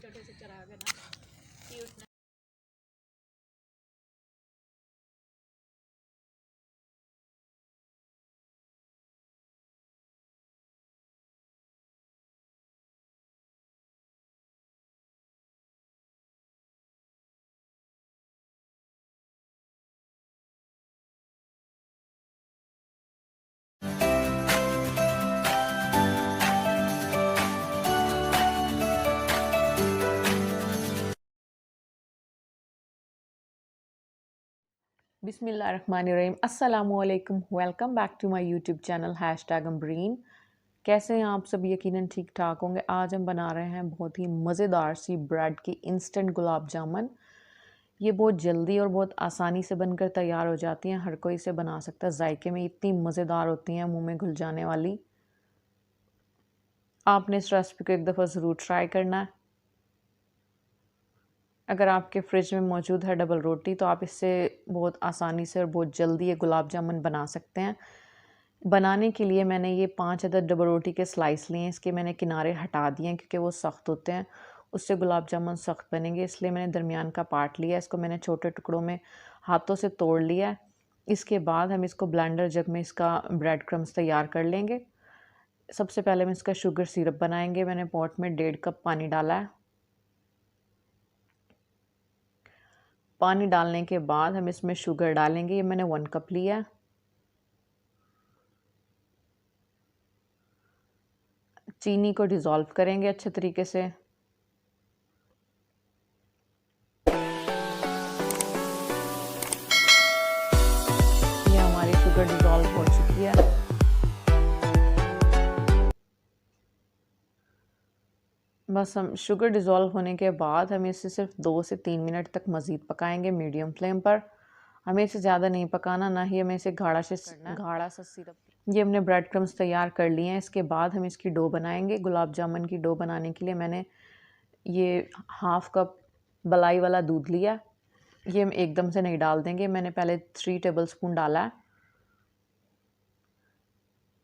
छोटे से चिराग है ना, क्यूट। बिस्मिल्लाहिर्रहमानिर्रहीम। अस्सलामुअलैकुम। Welcome back to my YouTube channel #Ambreen. कैसे हैं आप सब? यकीनन ठीक ठाक होंगे। आज हम बना रहे हैं बहुत ही मज़ेदार सी ब्रेड की इंस्टेंट गुलाब जामुन। ये बहुत जल्दी और बहुत आसानी से बनकर तैयार हो जाती हैं, हर कोई इसे बना सकता है। जायके में इतनी मज़ेदार होती हैं, मुंह में घुल जाने वाली। आपने इस रेसिपी को एक दफ़ा ज़रूर ट्राई करना है। अगर आपके फ्रिज में मौजूद है डबल रोटी तो आप इससे बहुत आसानी से और बहुत जल्दी ये गुलाब जामुन बना सकते हैं। बनाने के लिए मैंने ये 5 अदद डबल रोटी के स्लाइस लिए हैं। इसके मैंने किनारे हटा दिए हैं क्योंकि वो सख्त होते हैं, उससे गुलाब जामुन सख्त बनेंगे, इसलिए मैंने दरमियान का पार्ट लिया। इसको मैंने छोटे टुकड़ों में हाथों से तोड़ लिया है। इसके बाद हम इसको ब्लेंडर जग में इसका ब्रेड क्रम्स तैयार कर लेंगे। सबसे पहले हम इसका शुगर सिरप बनाएंगे। मैंने पॉट में 1.5 कप पानी डाला है। पानी डालने के बाद हम इसमें शुगर डालेंगे। ये मैंने 1 कप लिया है। चीनी को डिज़ोल्व करेंगे अच्छे तरीके से। ये हमारी शुगर डिज़ोल्व हो चुकी है। बस हम शुगर डिज़ोल्व होने के बाद हम इसे सिर्फ 2 से 3 मिनट तक मज़ीद पकाएंगे मीडियम फ्लेम पर। हमें इसे ज़्यादा नहीं पकाना, ना ही हमें इसे गाढ़ा सा सिरप। ये हमने ब्रेड क्रम्स तैयार कर लिए हैं। इसके बाद हम इसकी डो बनाएंगे। गुलाब जामुन की डो बनाने के लिए मैंने ये 1/2 कप मलाई वाला दूध लिया। ये हम एकदम से नहीं डाल देंगे, मैंने पहले 3 टेबलस्पून डाला है।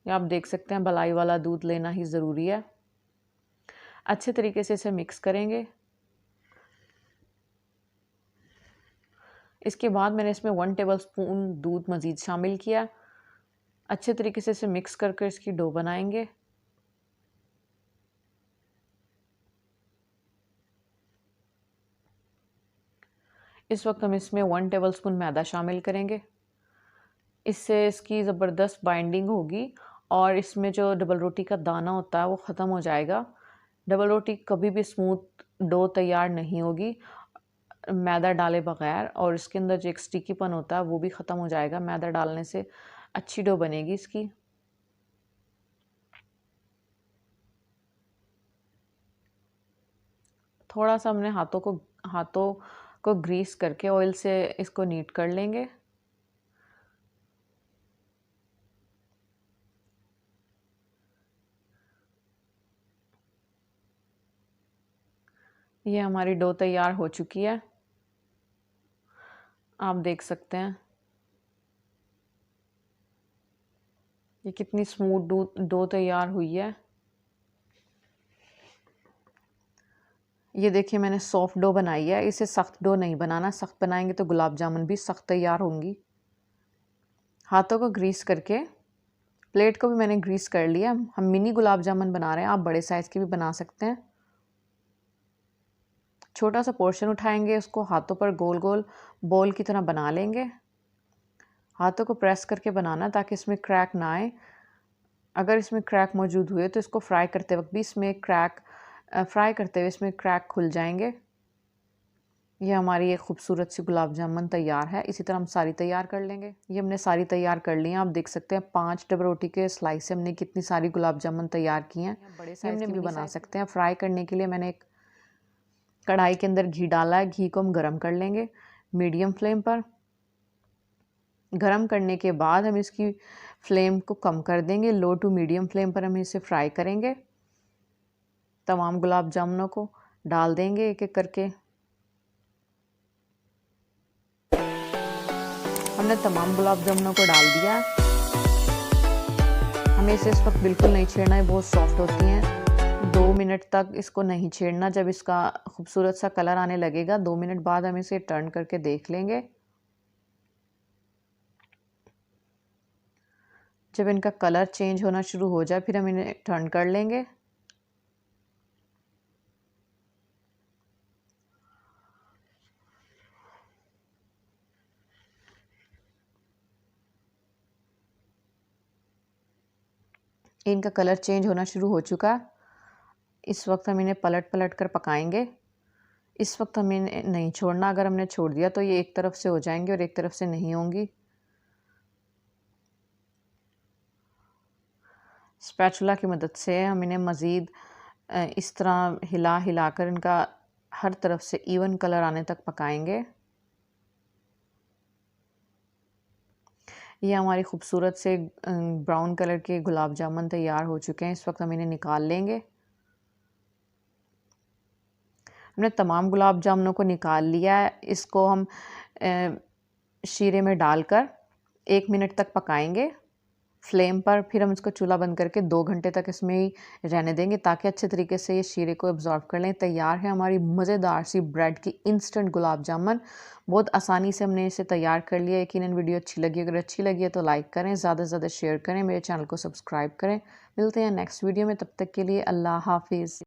ये आप देख सकते हैं, मलाई वाला दूध लेना ही ज़रूरी है। अच्छे तरीके से इसे मिक्स करेंगे। इसके बाद मैंने इसमें 1 टेबलस्पून दूध मज़ीद शामिल किया। अच्छे तरीके से इसे मिक्स करके इसकी डो बनाएंगे। इस वक्त हम इसमें 1 टेबलस्पून मैदा शामिल करेंगे। इससे इसकी ज़बरदस्त बाइंडिंग होगी और इसमें जो डबल रोटी का दाना होता है वो ख़त्म हो जाएगा। डबल रोटी कभी भी स्मूथ डो तैयार नहीं होगी मैदा डाले बगैर, और इसके अंदर जो एक स्टिकीपन होता है वो भी ख़त्म हो जाएगा। मैदा डालने से अच्छी डो बनेगी इसकी। थोड़ा सा हमने हाथों को ग्रीस करके ऑयल से इसको नीट कर लेंगे। ये हमारी डो तैयार हो चुकी है, आप देख सकते हैं। ये कितनी स्मूथ डो तैयार हुई है। ये देखिए, मैंने सॉफ्ट डो बनाई है। इसे सख्त डो नहीं बनाना, सख्त बनाएंगे तो गुलाब जामुन भी सख्त तैयार होंगी। हाथों को ग्रीस करके, प्लेट को भी मैंने ग्रीस कर लिया। हम मिनी गुलाब जामुन बना रहे हैं, आप बड़े साइज़ के भी बना सकते हैं। छोटा सा पोर्शन उठाएंगे, उसको हाथों पर गोल गोल बॉल की तरह बना लेंगे। हाथों को प्रेस करके बनाना ताकि इसमें क्रैक ना आए। अगर इसमें क्रैक मौजूद हुए तो इसको फ्राई करते वक्त भी इसमें क्रैक खुल जाएंगे। ये हमारी एक खूबसूरत सी गुलाब जामुन तैयार है। इसी तरह हम सारी तैयार कर लेंगे। ये हमने सारी तैयार कर ली हैं। आप देख सकते हैं 5 डबल रोटी के स्लाइस से हमने कितनी सारी गुलाब जामुन तैयार की हैं। बड़े साइज़ की भी बना सकते हैं। फ्राई करने के लिए मैंने एक कढ़ाई के अंदर घी डाला है। घी को हम गरम कर लेंगे मीडियम फ्लेम पर। गरम करने के बाद हम इसकी फ्लेम को कम कर देंगे। लो टू मीडियम फ्लेम पर हम इसे फ्राई करेंगे। तमाम गुलाब जामुनों को डाल देंगे एक एक करके। हमने तमाम गुलाब जामुनों को डाल दिया है। हमें इसे इस वक्त बिल्कुल नहीं छेड़ना है, बहुत सॉफ्ट होती हैं। 2 मिनट तक इसको नहीं छेड़ना। जब इसका खूबसूरत सा कलर आने लगेगा 2 मिनट बाद हम इसे टर्न करके देख लेंगे। जब इनका कलर चेंज होना शुरू हो जाए फिर हम इन्हें टर्न कर लेंगे। इनका कलर चेंज होना शुरू हो चुका। इस वक्त हम इन्हें पलट पलट कर पकाएंगे। इस वक्त हमें इन्हें नहीं छोड़ना, अगर हमने छोड़ दिया तो ये एक तरफ से हो जाएंगे और एक तरफ से नहीं होंगी। स्पैचुला की मदद से हम इन्हें मज़ीद इस तरह हिला हिलाकर इनका हर तरफ से इवन कलर आने तक पकाएंगे। ये हमारी खूबसूरत से ब्राउन कलर के गुलाब जामुन तैयार हो चुके हैं। इस वक्त हम इन्हें निकाल लेंगे। हमने तमाम गुलाब जामुनों को निकाल लिया है। इसको हम शीरे में डालकर 1 मिनट तक पकाएंगे फ्लेम पर। फिर हम इसको चूल्हा बंद करके 2 घंटे तक इसमें ही रहने देंगे ताकि अच्छे तरीके से ये शीरे को एब्जॉर्ब कर लें। तैयार है हमारी मज़ेदार सी ब्रेड की इंस्टेंट गुलाब जामुन। बहुत आसानी से हमने इसे तैयार कर लिया। यकीनन वीडियो अच्छी लगी, अगर अच्छी लगी है तो लाइक करें, ज़्यादा से ज़्यादा शेयर करें, मेरे चैनल को सब्सक्राइब करें। मिलते हैं नेक्स्ट वीडियो में, तब तक के लिए अल्लाह हाफिज़।